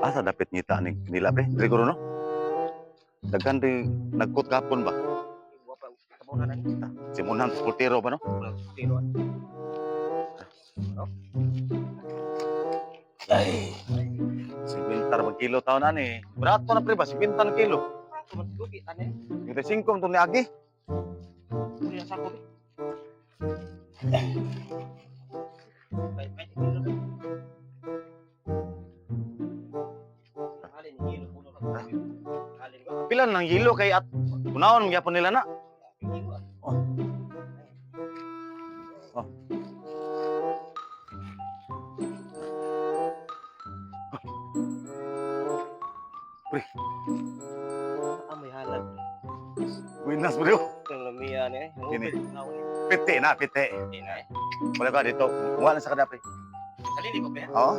Asa dapat ngita nila pre? Siguro no? Daghan di nagkut kapon ba? Iwa pa tabo na kita. Simunan pultero ba no? Tiro. Ay. 50 mag kilo taon na ni. Barato na pre ba? 50 na kilo. Dugi tane. Yung 5 to ni Agi. Kuya sa ko. Bay kilo na. Alin kilo puno ka. Alin ba? Pilan ng hilo kay at kunawon ng yapon nila na. Oh. Oh. Pre, Amoy halal. winas bro. Kalamiya ni. Ini. Piti na, piti. Ina. Wala ka dito. Wala sa kada pre. Salili ko pa. Oo.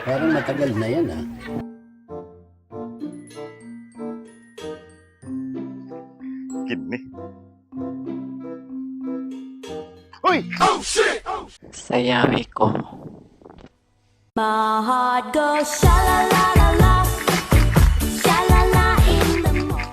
Parang matagal na yan ah. Kidney. Uy! Sayawi ko. My heart goes sha la la la la, sha la la in the morning.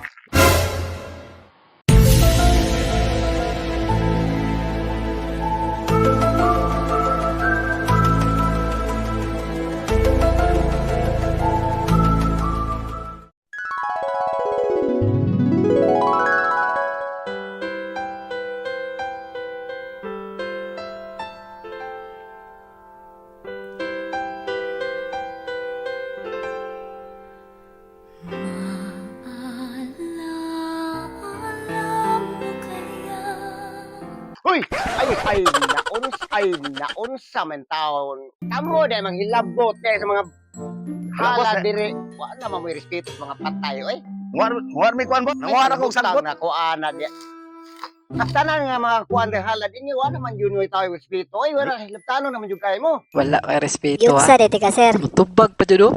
Uy! Ay naunsa man taon. Kamo day manghilabot kay sa mga hala dire. Wala man mo respeto sa mga patay oy. Muar mi kuan ba? Nanguhar ako og sagbot. na kuana di. Tanan nga mga kuan de hala dinhi wala man yun way tayo respeto. Oy wala hilabtano naman jud kay mo. Wala kay respeto Yun ha. sa dete ka, sir. Tubag pa dyan oh.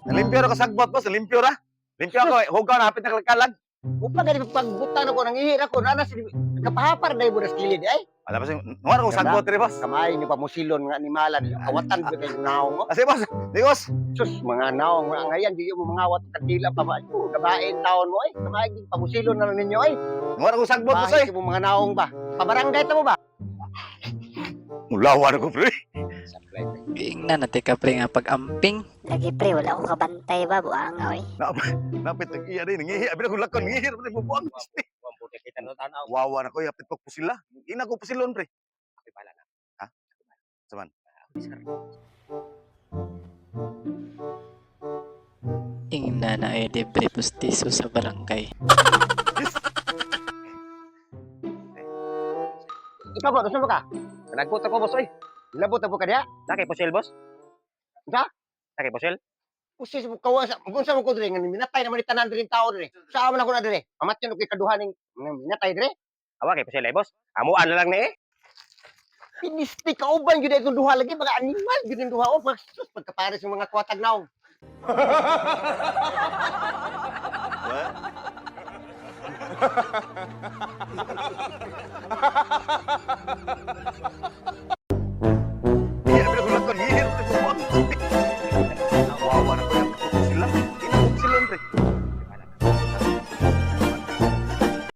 Limpyo ra ko sagbot boss, limpyo ra. Limpyo ako, hugaw na hapit na kalkalag. Upag gani pagbutang ako nang ihira ko nana si kapahapar day buras kilid ay. Wala pa sing nuhar ako og sagbot re boss. Kamay ni pamusilon nga ni malan kawatan ko kay naong mo. Kasi boss, di boss. Sus mga naong mga ngayon di mo mangawat kadila pa ba. Gabain taon mo ay. Kamay ni pamusilon na lang ninyo ay. Nuhar ako og sagbot boss ay. Bahay mo mga naong ba? Pabarangay ta mo ba? Mulawan ako pre. Ingnan na tika pre nga pag-amping. Lagi pre, wala akong kabantay ba, buang oy. Napit nag iya din, ngihi. Abi ko lakon ngihi pre mo buang. Wang puti kita no tanaw. Wawa na ko yapit ko pusila. Ina ko pusilon pre. Abi pala na. Ha? Saman. Ingnan na ay libre pustiso sa barangay. Ikaw ba, gusto mo ka? Nagpunta ko boss oy. Labot na po ka diha? Laki pusil boss? Sa? Laki pusil? Pusil mo kawa sa unsa mo ko dire nga minatay naman ni tanan dire tao dire. Sa man ako na dire. Amat yun kay kaduhan ning minatay dire. Awa kay pusil ay boss. Amuan na lang ni eh. Pinistik ka uban gyud itong duha lagi mga animal gyud yung duha o sus pagkapares ng mga kuwatag naong.